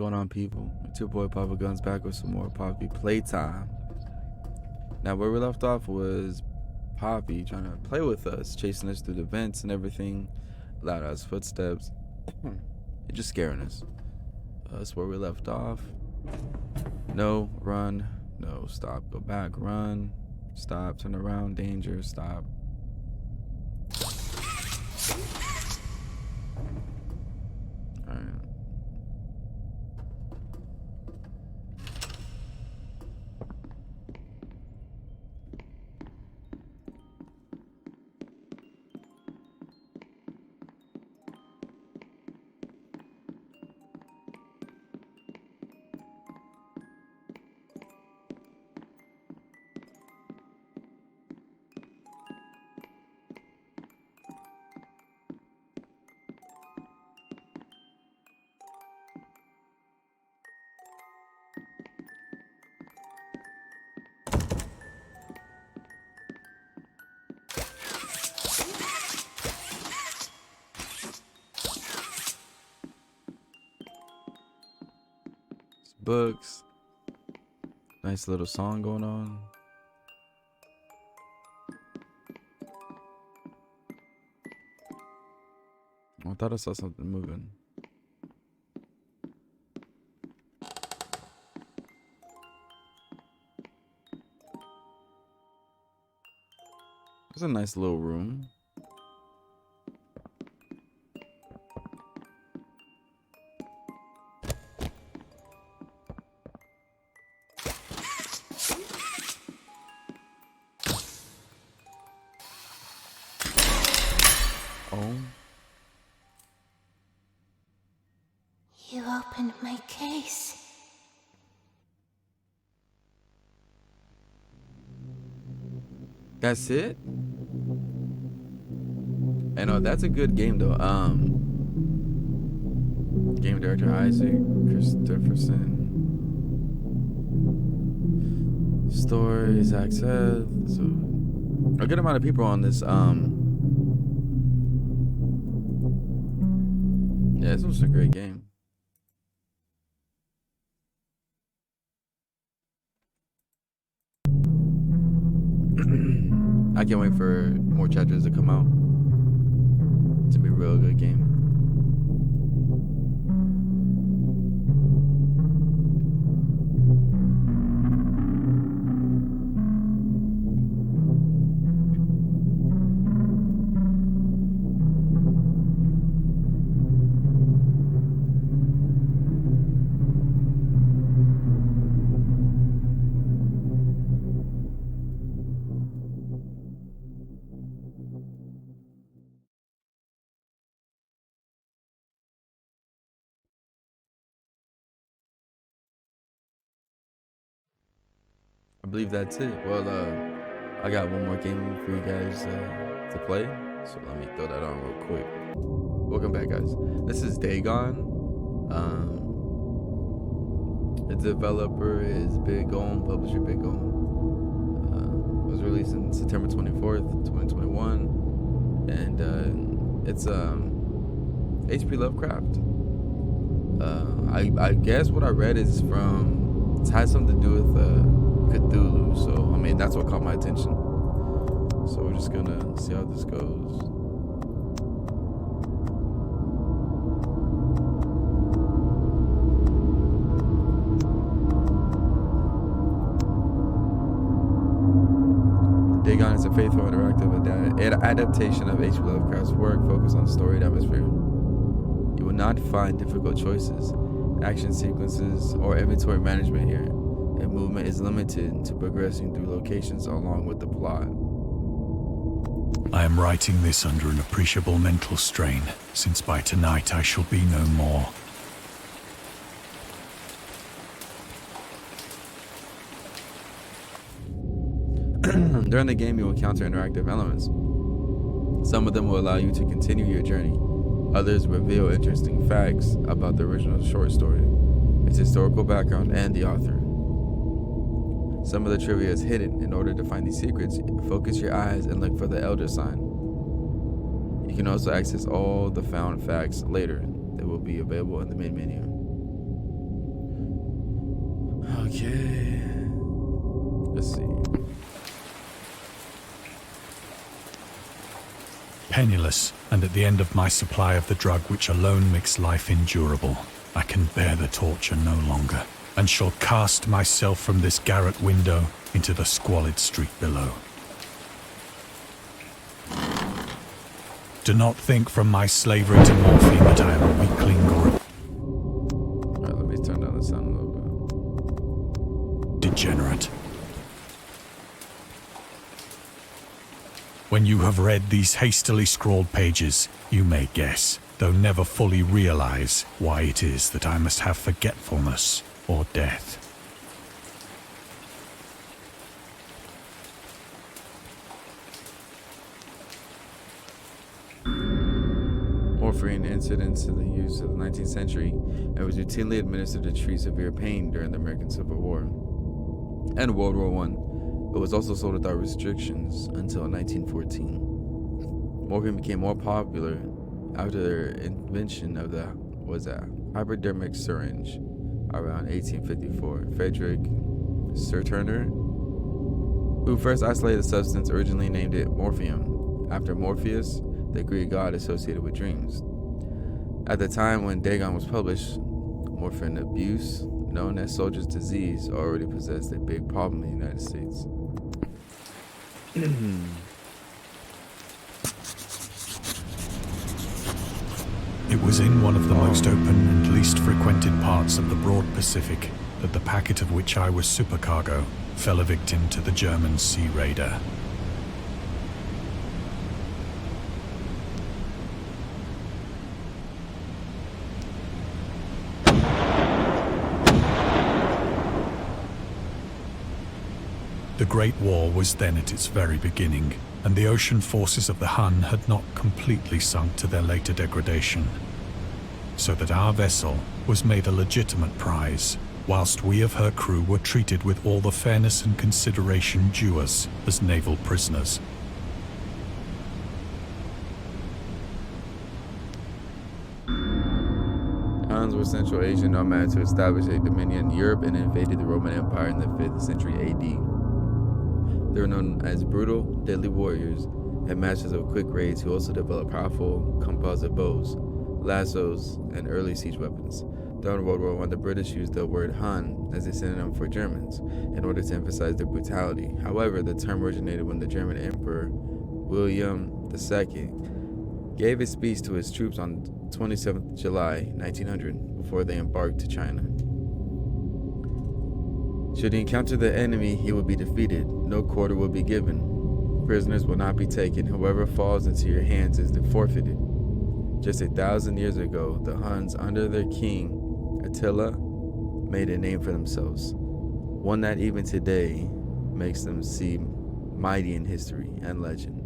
going on, people? It's your boy Papa Guns back with some more Poppy playtime. Now, where we left off was Poppy trying to play with us, chasing us through the vents and everything, loud ass footsteps, and just scaring us. That's where we left off. No, run. No, stop. Go back. Run. Stop. Turn around. Danger. Stop. Alright. Books. Nice little song going on. I thought I saw something moving. It's a nice little room. You opened my case. That's it? I know that's a good game though. Game director Isaac Christopherson. Story Zach Seth. So a good amount of people on this. Yeah, this was a great game. I can't wait for more chapters to come out. It's gonna be a real good game. I believe that's it. Well, I got one more game for you guys to play, so let me throw that on real quick. Welcome back, guys. This is Dagon. The developer is Dagon, publisher Dagon. It was released on September 24th, 2021, and it's HP Lovecraft. I guess what I read is from, it has something to do with CTHULHU, so I mean that's what caught my attention. So we're just gonna see how this goes. Dagon is a faithful interactive adaptation of H.P. Lovecraft's work focused on story and atmosphere. You will not find difficult choices, action sequences, or inventory management here. And movement is limited to progressing through locations along with the plot. I am writing this under an appreciable mental strain, since by tonight I shall be no more. During the game, you will encounter interactive elements. Some of them will allow you to continue your journey. Others reveal interesting facts about the original short story, its historical background, and the author. Some of the trivia is hidden. In order to find these secrets, focus your eyes and look for the Elder sign. You can also access all the found facts later. They will be available in the main menu. Okay. Let's see. Penniless, and at the end of my supply of the drug which alone makes life endurable, I can bear the torture no longer, and shall cast myself from this garret window into the squalid street below. Do not think from my slavery to morphine that I am a weakling or Alright, let me turn down the sound a little bit. degenerate. When you have read these hastily scrawled pages, you may guess, though never fully realize, why it is that I must have forgetfulness or death. Morphine entered into the use of the 19th century and was routinely administered to treat severe pain during the American Civil War and World War I. It was also sold without restrictions until 1914. Morphine became more popular after their invention of the hypodermic syringe around 1854. Frederick Serturner, who first isolated the substance, originally named it morphium after Morpheus, the Greek god associated with dreams. At the time when Dagon was published, morphine abuse, known as soldier's disease, already possessed a big problem in the United States. It was in one of the most open and least frequented parts of the broad Pacific that the packet of which I was supercargo fell a victim to the German sea raider. The Great War was then at its very beginning, and the ocean forces of the Hun had not completely sunk to their later degradation, so that our vessel was made a legitimate prize, whilst we of her crew were treated with all the fairness and consideration due us as naval prisoners. Huns were Central Asian nomads who established a dominion in Europe and invaded the Roman Empire in the 5th century AD. They were known as brutal, deadly warriors and masters of quick raids who also developed powerful composite bows, lassos, and early siege weapons. During World War I, the British used the word Hun as a synonym for Germans in order to emphasize their brutality. However, the term originated when the German Emperor William II gave a speech to his troops on 27th July 1900 before they embarked to China. Should he encounter the enemy, he will be defeated. No quarter will be given. Prisoners will not be taken. Whoever falls into your hands is forfeited. Just 1,000 years ago, the Huns, under their king Attila, made a name for themselves, one that even today makes them seem mighty in history and legend.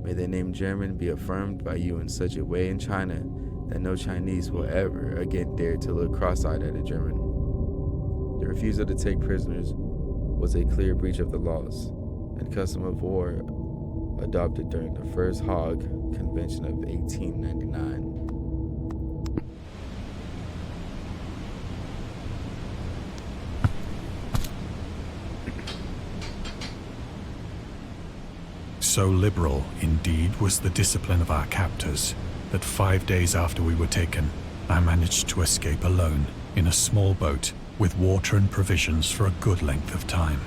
May the name German be affirmed by you in such a way in China that no Chinese will ever again dare to look cross-eyed at a German. The refusal to take prisoners was a clear breach of the laws and custom of war adopted during the First Hague Convention of 1899. So liberal, indeed, was the discipline of our captors, that 5 days after we were taken, I managed to escape alone in a small boat with water and provisions for a good length of time.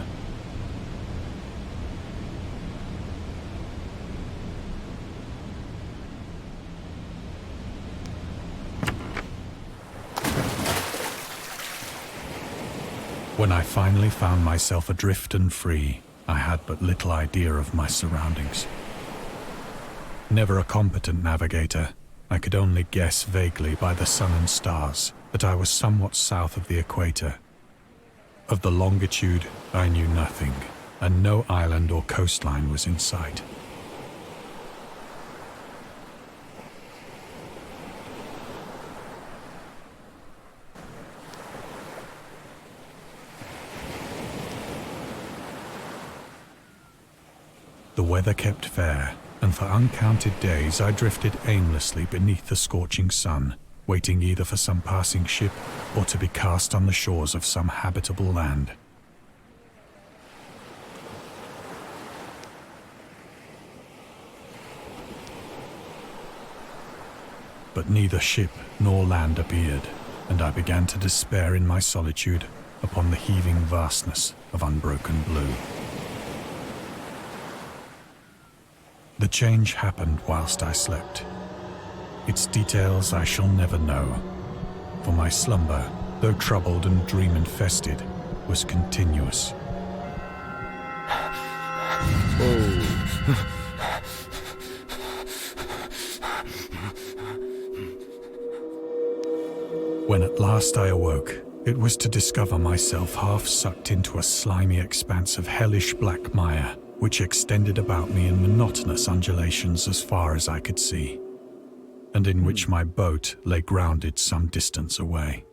When I finally found myself adrift and free, I had but little idea of my surroundings. Never a competent navigator, I could only guess vaguely by the sun and stars that I was somewhat south of the equator. Of the longitude, I knew nothing, and no island or coastline was in sight. The weather kept fair, and for uncounted days I drifted aimlessly beneath the scorching sun, waiting either for some passing ship or to be cast on the shores of some habitable land. But neither ship nor land appeared, and I began to despair in my solitude upon the heaving vastness of unbroken blue. The change happened whilst I slept. Its details I shall never know, for my slumber, though troubled and dream-infested, was continuous. When at last I awoke, it was to discover myself half sucked into a slimy expanse of hellish black mire, which extended about me in monotonous undulations as far as I could see, and in which my boat lay grounded some distance away.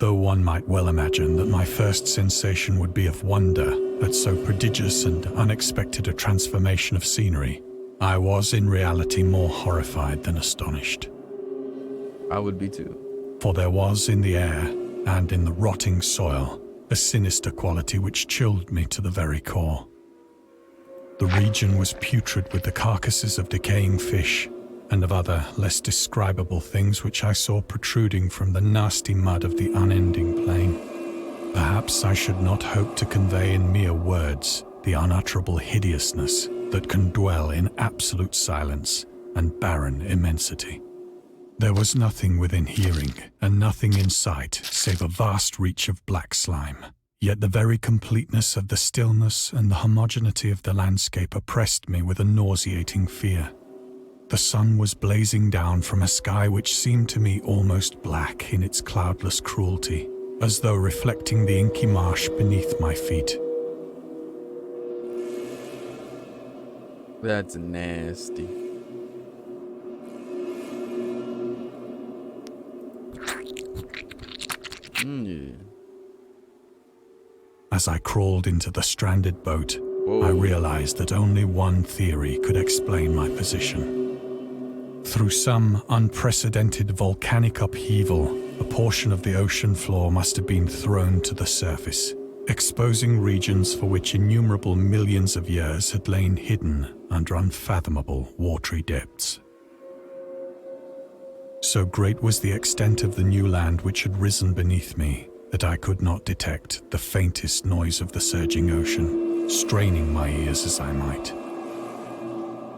Though one might well imagine that my first sensation would be of wonder at so prodigious and unexpected a transformation of scenery, I was in reality more horrified than astonished. I would be too. For there was in the air and in the rotting soil a sinister quality which chilled me to the very core. The region was putrid with the carcasses of decaying fish and of other less describable things which I saw protruding from the nasty mud of the unending plain. Perhaps I should not hope to convey in mere words the unutterable hideousness that can dwell in absolute silence and barren immensity. There was nothing within hearing and nothing in sight save a vast reach of black slime. Yet the very completeness of the stillness and the homogeneity of the landscape oppressed me with a nauseating fear. The sun was blazing down from a sky which seemed to me almost black in its cloudless cruelty, as though reflecting the inky marsh beneath my feet. That's nasty. Yeah. As I crawled into the stranded boat, Whoa. I realized that only one theory could explain my position. Through some unprecedented volcanic upheaval, a portion of the ocean floor must have been thrown to the surface, exposing regions for which innumerable millions of years had lain hidden under unfathomable watery depths. So great was the extent of the new land which had risen beneath me that I could not detect the faintest noise of the surging ocean, straining my ears as I might.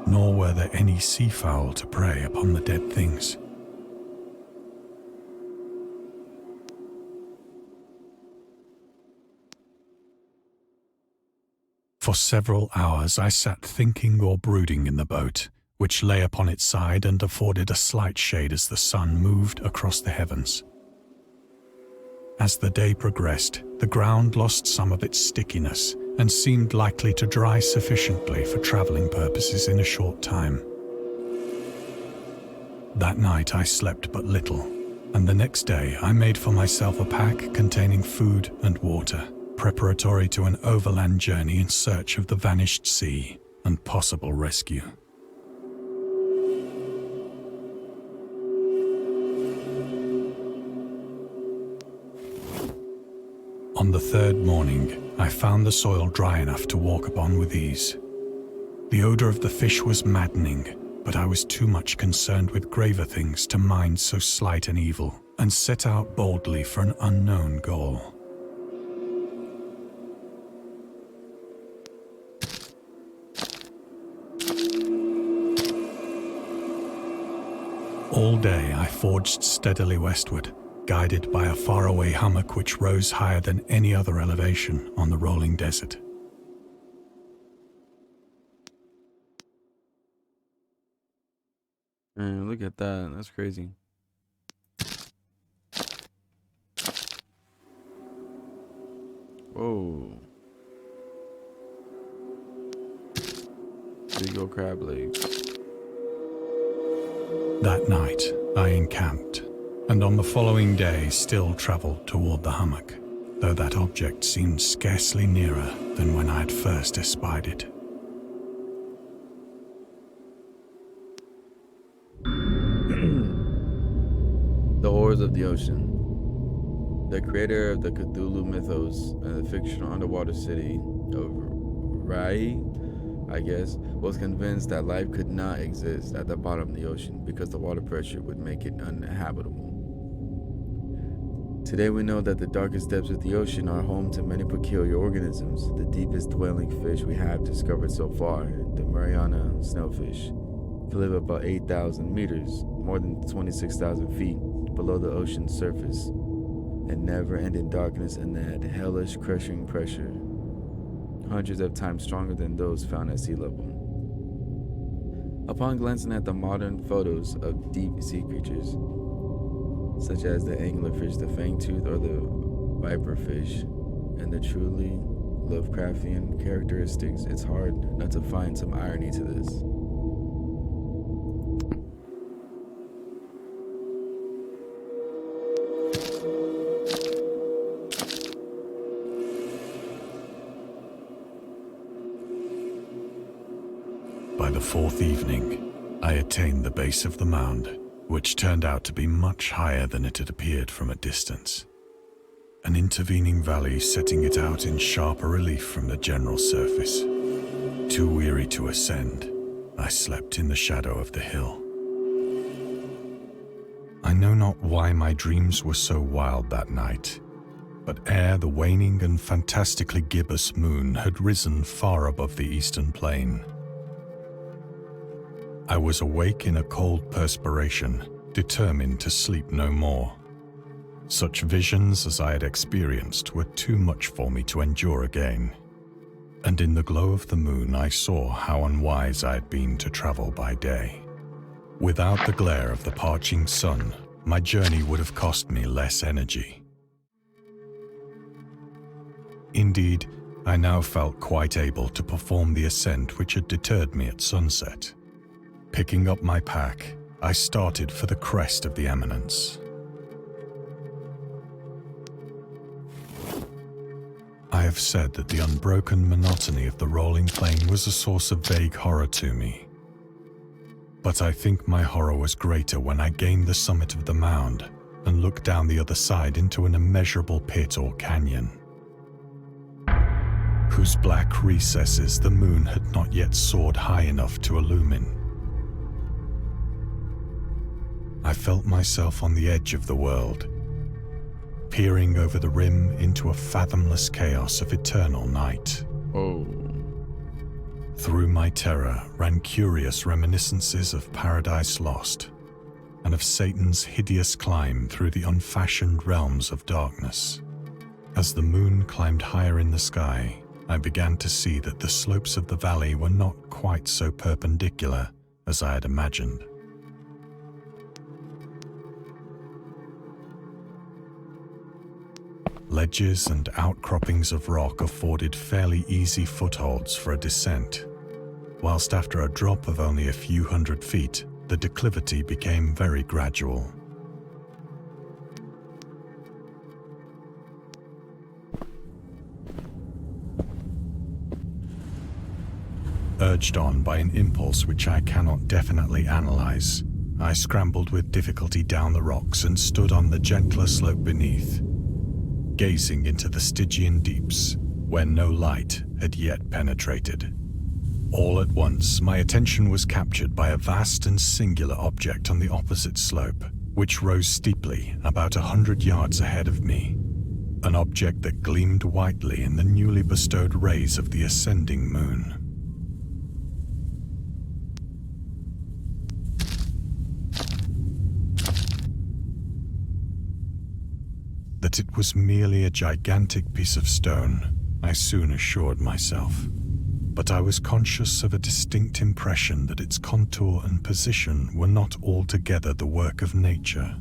Nor were there any seafowl to prey upon the dead things. For several hours I sat thinking or brooding in the boat, which lay upon its side and afforded a slight shade as the sun moved across the heavens. As the day progressed, the ground lost some of its stickiness and seemed likely to dry sufficiently for traveling purposes in a short time. That night I slept but little, and the next day I made for myself a pack containing food and water, preparatory to an overland journey in search of the vanished sea and possible rescue. On the third morning, I found the soil dry enough to walk upon with ease. The odor of the fish was maddening, but I was too much concerned with graver things to mind so slight an evil, and set out boldly for an unknown goal. All day I forged steadily westward, guided by a faraway hummock which rose higher than any other elevation on the rolling desert. Man, look at that. That's crazy. Whoa. Big old crab legs. That night, I encamped, and on the following day still travelled toward the hummock, though that object seemed scarcely nearer than when I had first espied it. Horrors of the Ocean. The creator of the Cthulhu mythos and the fictional underwater city of Rai, I guess, was convinced that life could not exist at the bottom of the ocean because the water pressure would make it uninhabitable. Today we know that the darkest depths of the ocean are home to many peculiar organisms. The deepest dwelling fish we have discovered so far, the Mariana snowfish, can live about 8,000 meters, more than 26,000 feet, below the ocean's surface, and never-ending darkness and that hellish crushing pressure, hundreds of times stronger than those found at sea level. Upon glancing at the modern photos of deep sea creatures, such as the anglerfish, the fangtooth, or the viperfish, and the truly Lovecraftian characteristics, it's hard not to find some irony to this. By the fourth evening, I attained the base of the mound, which turned out to be much higher than it had appeared from a distance. An intervening valley setting it out in sharper relief from the general surface. Too weary to ascend, I slept in the shadow of the hill. I know not why my dreams were so wild that night, but ere the waning and fantastically gibbous moon had risen far above the eastern plain, I was awake in a cold perspiration, determined to sleep no more. Such visions as I had experienced were too much for me to endure again, and in the glow of the moon I saw how unwise I had been to travel by day. Without the glare of the parching sun, my journey would have cost me less energy. Indeed, I now felt quite able to perform the ascent which had deterred me at sunset. Picking up my pack, I started for the crest of the eminence. I have said that the unbroken monotony of the rolling plain was a source of vague horror to me. But I think my horror was greater when I gained the summit of the mound and looked down the other side into an immeasurable pit or canyon, whose black recesses the moon had not yet soared high enough to illumine. I felt myself on the edge of the world, peering over the rim into a fathomless chaos of eternal night. Oh. Through my terror ran curious reminiscences of Paradise Lost and of Satan's hideous climb through the unfashioned realms of darkness. As the moon climbed higher in the sky, I began to see that the slopes of the valley were not quite so perpendicular as I had imagined. Ledges and outcroppings of rock afforded fairly easy footholds for a descent, whilst after a drop of only a few hundred feet, the declivity became very gradual. Urged on by an impulse which I cannot definitely analyze, I scrambled with difficulty down the rocks and stood on the gentler slope beneath, gazing into the Stygian deeps, where no light had yet penetrated. All at once, my attention was captured by a vast and singular object on the opposite slope, which rose steeply about 100 yards ahead of me, an object that gleamed whitely in the newly bestowed rays of the ascending moon. That it was merely a gigantic piece of stone, I soon assured myself, but I was conscious of a distinct impression that its contour and position were not altogether the work of nature.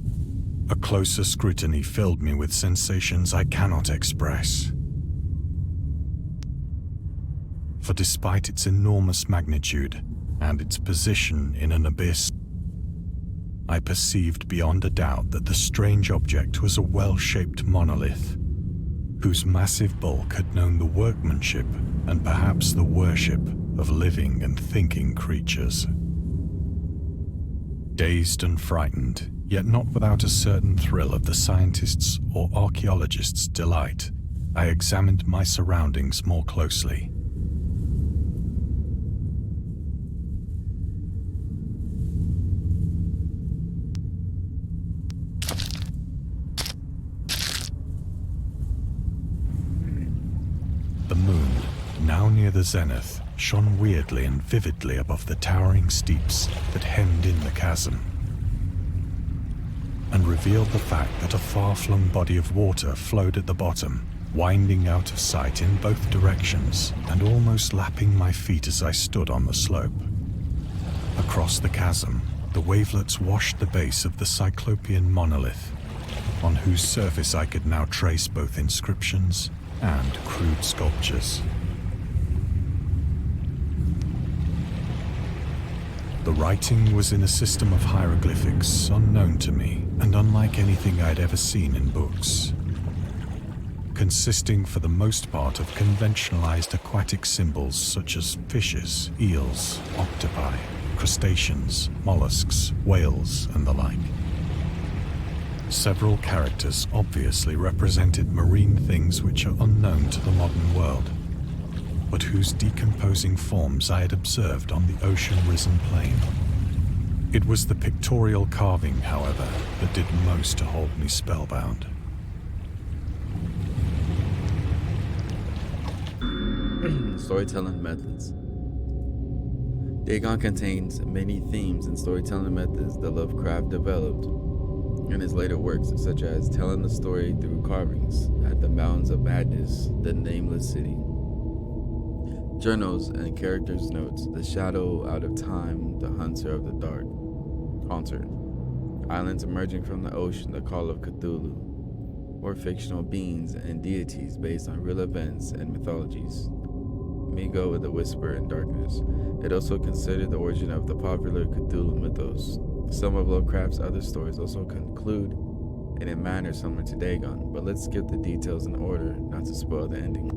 A closer scrutiny filled me with sensations I cannot express. For despite its enormous magnitude and its position in an abyss, I perceived beyond a doubt that the strange object was a well-shaped monolith, whose massive bulk had known the workmanship and perhaps the worship of living and thinking creatures. Dazed and frightened, yet not without a certain thrill of the scientist's or archaeologist's delight. I examined my surroundings more closely. The moon, now near the zenith, shone weirdly and vividly above the towering steeps that hemmed in the chasm, and revealed the fact that a far-flung body of water flowed at the bottom, winding out of sight in both directions and almost lapping my feet as I stood on the slope. Across the chasm, the wavelets washed the base of the Cyclopean monolith, on whose surface I could now trace both inscriptions and crude sculptures. The writing was in a system of hieroglyphics unknown to me and unlike anything I'd ever seen in books, consisting for the most part of conventionalized aquatic symbols such as fishes, eels, octopi, crustaceans, mollusks, whales, and the like. Several characters obviously represented marine things which are unknown to the modern world, but whose decomposing forms I had observed on the ocean-risen plain. It was the pictorial carving, however, that did most to hold me spellbound. Storytelling methods. Dagon contains many themes and storytelling methods that Lovecraft developed in his later works, such as telling the story through carvings at the Mountains of Madness, the Nameless City, journals and characters' notes, the Shadow Out of Time, the Hunter of the Dark, islands emerging from the ocean, the Call of Cthulhu, or fictional beings and deities based on real events and mythologies. Migo with the Whisper in Darkness. It also considered the origin of the popular Cthulhu mythos. Some of Lovecraft's other stories also conclude in a manner similar to Dagon, but let's skip the details in order not to spoil the ending.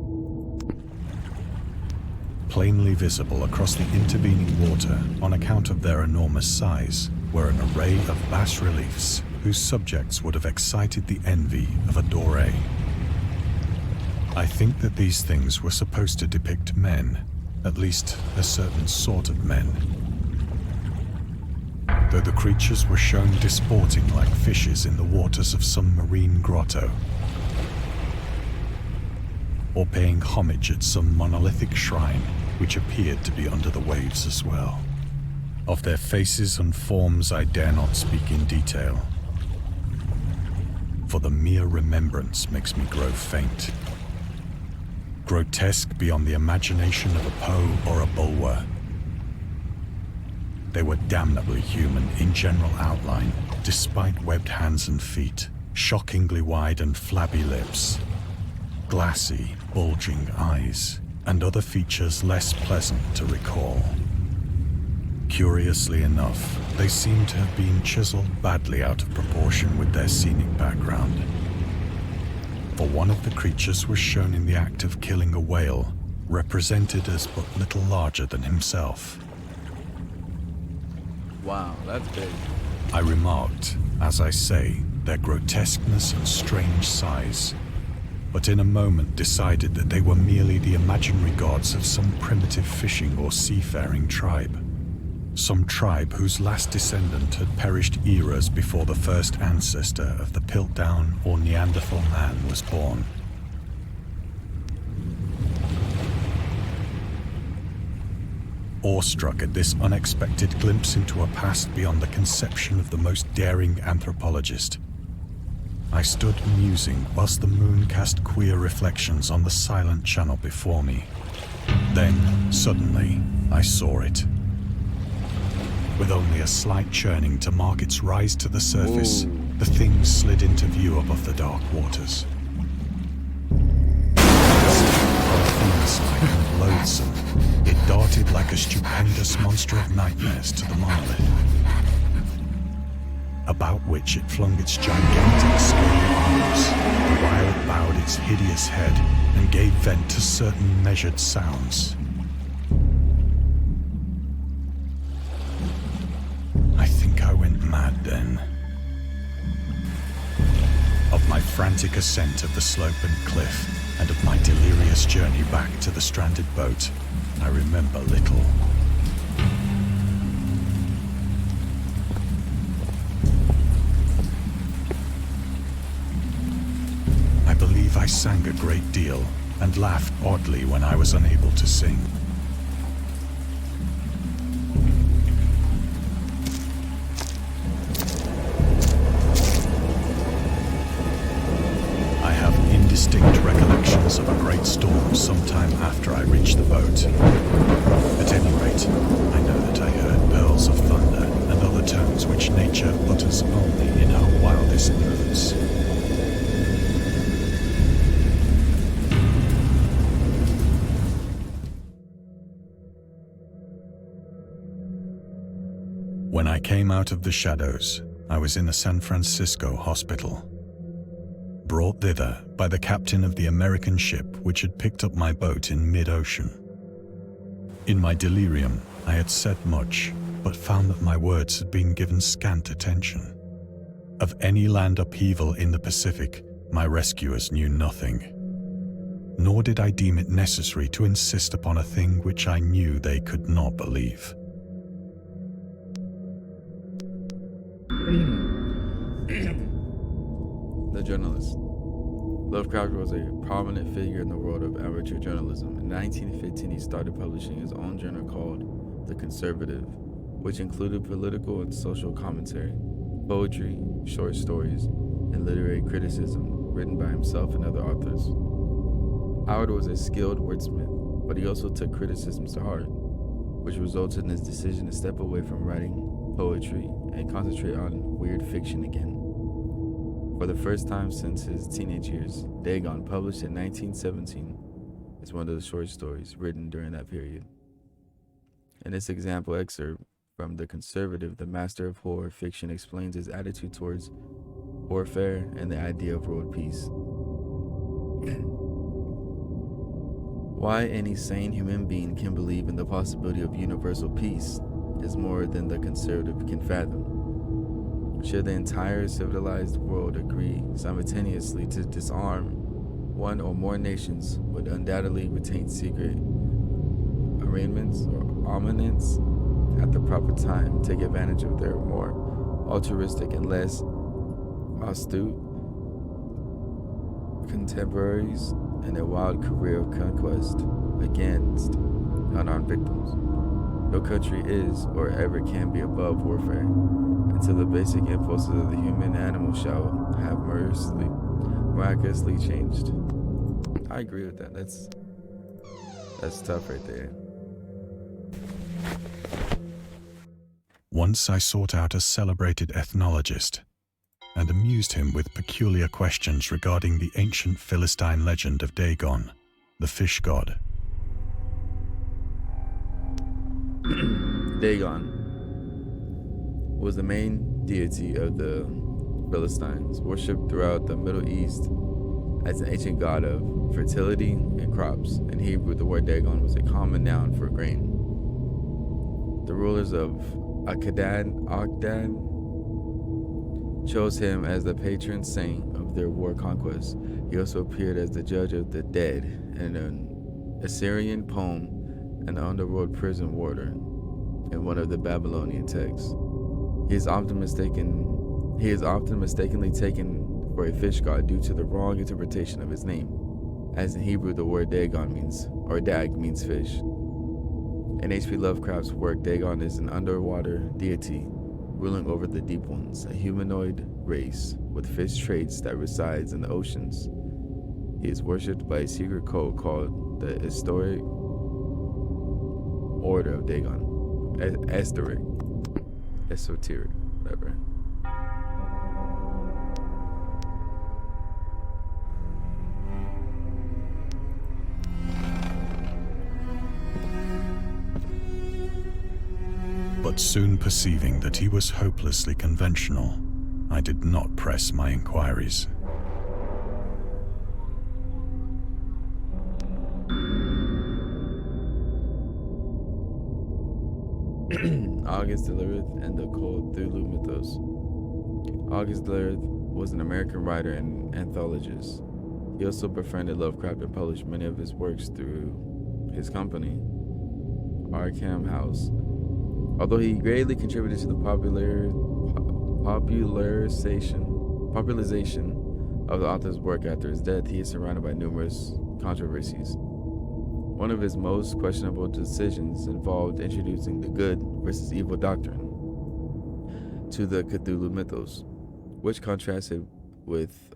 Plainly visible across the intervening water, on account of their enormous size, were an array of bas-reliefs whose subjects would have excited the envy of a Doré. I think that these things were supposed to depict men, at least a certain sort of men, though the creatures were shown disporting like fishes in the waters of some marine grotto, or paying homage at some monolithic shrine which appeared to be under the waves as well. Of their faces and forms I dare not speak in detail, for the mere remembrance makes me grow faint. Grotesque beyond the imagination of a Poe or a Bulwer. They were damnably human in general outline, despite webbed hands and feet, shockingly wide and flabby lips, glassy, bulging eyes, and other features less pleasant to recall. Curiously enough, they seem to have been chiseled badly out of proportion with their scenic background. For one of the creatures was shown in the act of killing a whale, represented as but little larger than himself. Wow, that's big. I remarked, as I say, their grotesqueness and strange size, but in a moment decided that they were merely the imaginary gods of some primitive fishing or seafaring tribe. Some tribe whose last descendant had perished eras before the first ancestor of the Piltdown or Neanderthal man was born. Awestruck at this unexpected glimpse into a past beyond the conception of the most daring anthropologist, I stood musing whilst the moon cast queer reflections on the silent channel before me. Then, suddenly, I saw it. With only a slight churning to mark its rise to the surface, the thing slid into view above the dark waters. Fiend-like and loathsome, it darted like a stupendous monster of nightmares to the monolith, about which it flung its gigantic scaly arms, while it bowed its hideous head and gave vent to certain measured sounds. I think I went mad then. frantic ascent of the slope and cliff, and of my delirious journey back to the stranded boat, I remember little. I believe I sang a great deal and laughed oddly when I was unable to sing. I have indistinct recollections of a great storm sometime after I reached the boat. At any rate, I know that I heard pearls of thunder and other tones which nature utters only in her wildest moods. When I came out of the shadows, I was in a San Francisco hospital, brought thither by the captain of the American ship which had picked up my boat in mid-ocean. In my delirium, I had said much, but found that my words had been given scant attention. Of any land upheaval in the Pacific, my rescuers knew nothing. Nor did I deem it necessary to insist upon a thing which I knew they could not believe. The journalist. Lovecraft was a prominent figure in the world of amateur journalism. In 1915, he started publishing his own journal called The Conservative, which included political and social commentary, poetry, short stories, and literary criticism written by himself and other authors. Howard was a skilled wordsmith, but he also took criticisms to heart, which resulted in his decision to step away from writing poetry and concentrate on weird fiction again. For the first time since his teenage years, Dagon, published in 1917, is one of the short stories written during that period. In this example excerpt from The Conservative, the master of horror fiction explains his attitude towards warfare and the idea of world peace. Why any sane human being can believe in the possibility of universal peace is more than the conservative can fathom. Should the entire civilized world agree simultaneously to disarm, one or more nations would undoubtedly retain secret arrangements or armaments at the proper time, take advantage of their more altruistic and less astute contemporaries in a wild career of conquest against unarmed victims. No country is or ever can be above warfare until the basic impulses of the human animal shall have miraculously changed. I agree with that. That's tough right there. Once I sought out a celebrated ethnologist and amused him with peculiar questions regarding the ancient Philistine legend of Dagon, the fish god. Dagon was the main deity of the Philistines, worshipped throughout the Middle East as an ancient god of fertility and crops. In Hebrew, the word Dagon was a common noun for grain. The rulers of Akkad chose him as the patron saint of their war conquests. He also appeared as the judge of the dead in an Assyrian poem and the underworld prison warder in one of the Babylonian texts. He is often mistakenly taken for a fish god due to the wrong interpretation of his name, as in Hebrew the word Dagon Dag means fish. In H.P. Lovecraft's work, Dagon is an underwater deity ruling over the deep ones, a humanoid race with fish traits that resides in the oceans. He is worshipped by a secret cult called the Historic Order of Dagon. Esoteric, whatever. But soon perceiving that he was hopelessly conventional, I did not press my inquiries. August DERLETH and the CTHULHU mythos. August DERLETH was an American writer and anthologist. He also befriended Lovecraft and published many of his works through his company, Arkham House. Although he greatly contributed to the popularization of the author's work after his death, he is surrounded by numerous controversies. One of his most questionable decisions involved introducing the good versus evil doctrine to the Cthulhu mythos, which contrasted with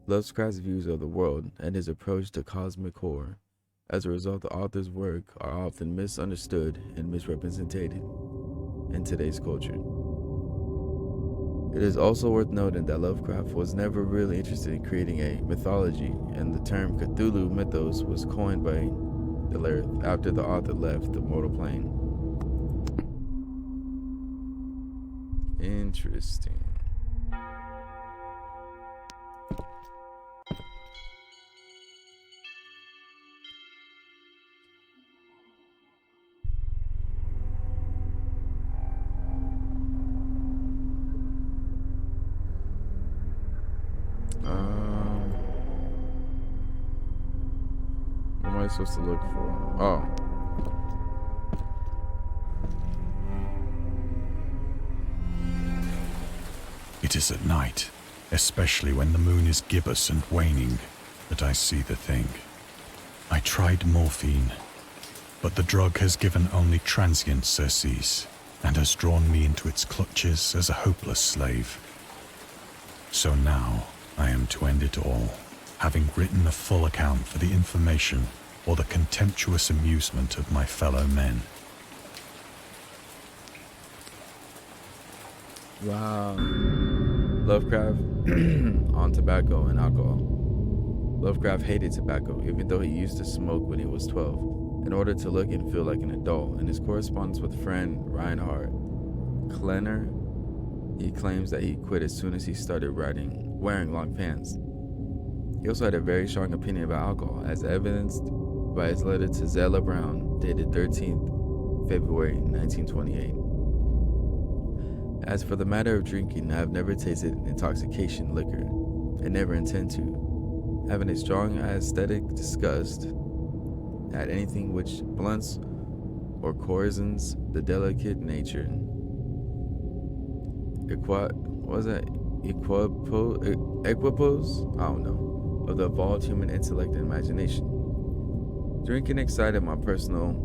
Lovecraft's views of the world and his approach to cosmic horror. As a result, the author's work are often misunderstood and misrepresented in today's culture. It is also worth noting that Lovecraft was never really interested in creating a mythology, and the term Cthulhu mythos was coined by DERLETH after the author left the mortal plane. Interesting. What am I supposed to look for? Oh. It is at night, especially when the moon is gibbous and waning, that I see the thing. I tried morphine, but the drug has given only transient surcease and has drawn me into its clutches as a hopeless slave. So now I am to end it all, having written a full account for the information or the contemptuous amusement of my fellow men. Wow. Lovecraft on tobacco and alcohol. Lovecraft hated tobacco, even though he used to smoke when he was 12, in order to look and feel like an adult. In his correspondence with friend Reinhard Klenner, he claims that he quit as soon as he started wearing long pants. He also had a very strong opinion about alcohol, as evidenced by his letter to Zella Brown, dated 13th February 1928. As for the matter of drinking, I have never tasted intoxication liquor, and never intend to, having a strong aesthetic disgust at anything which blunts or coarsens the delicate nature. Equipose? I don't know. Of the evolved human intellect and imagination. Drinking excited my personal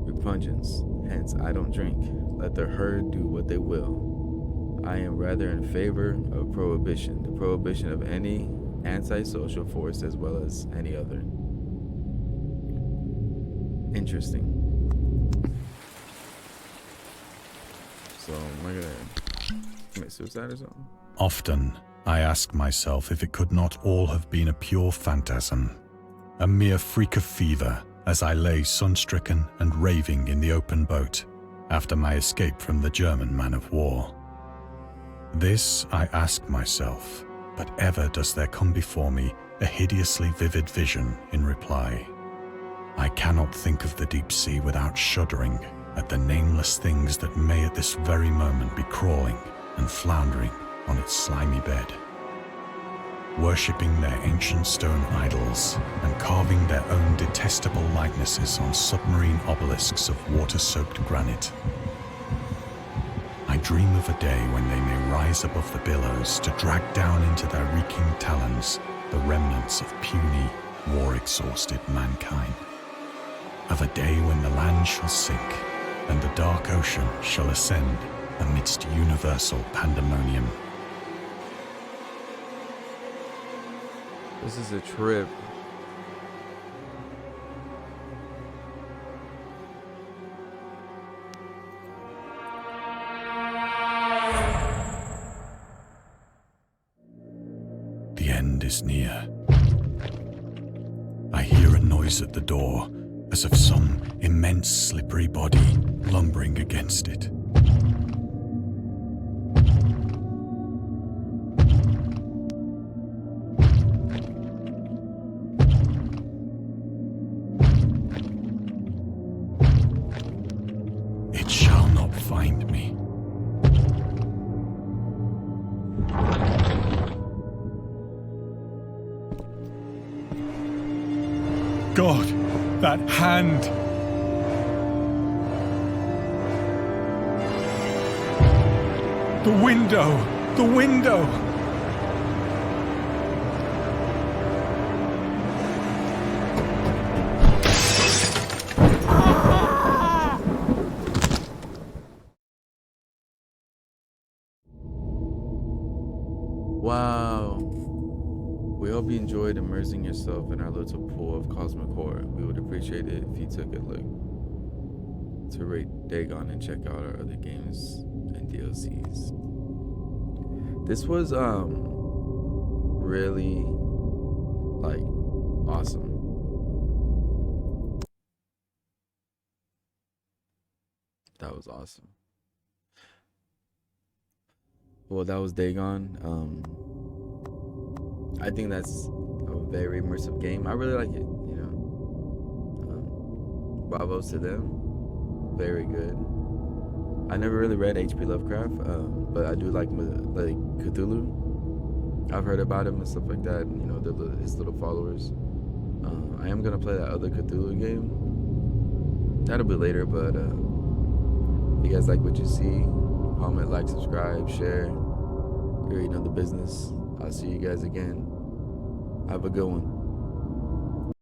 repugnance, hence I don't drink. Let the herd do what they will. I am rather in favor of prohibition, the prohibition of any antisocial force as well as any other. Interesting. So, am I gonna commit suicide or something? Often, I ask myself if it could not all have been a pure phantasm, a mere freak of fever, as I lay sun-stricken and raving in the open boat after my escape from the German man-of-war. This I ask myself, but ever does there come before me a hideously vivid vision in reply. I cannot think of the deep sea without shuddering at the nameless things that may at this very moment be crawling and floundering on its slimy bed, worshipping their ancient stone idols and carving their own detestable likenesses on submarine obelisks of water-soaked granite. I dream of a day when they may rise above the billows to drag down into their reeking talons the remnants of puny, war-exhausted mankind. Of a day when the land shall sink and the dark ocean shall ascend amidst universal pandemonium. This is a trip. The end is near. I hear a noise at the door, as of some immense slippery body lumbering against it. It shall not find me. God, that hand! The window! The window! Wow. We hope you enjoyed immersing yourself in our little pool of cosmic horror. We would appreciate it if you took a look to rate Dagon and check out our other games and DLCs. This was really like awesome. That was awesome. Well, that was Dagon. I think that's a very immersive game. I really like it, you know. Bravos to them. Very good. I never really read H.P. Lovecraft, but I do like Cthulhu. I've heard about him and stuff like that, you know, his little followers. I am gonna play that other Cthulhu game. That'll be later, but if you guys like what you see, comment, like, subscribe, share. You already know the business. I'll see you guys again. Have a good one.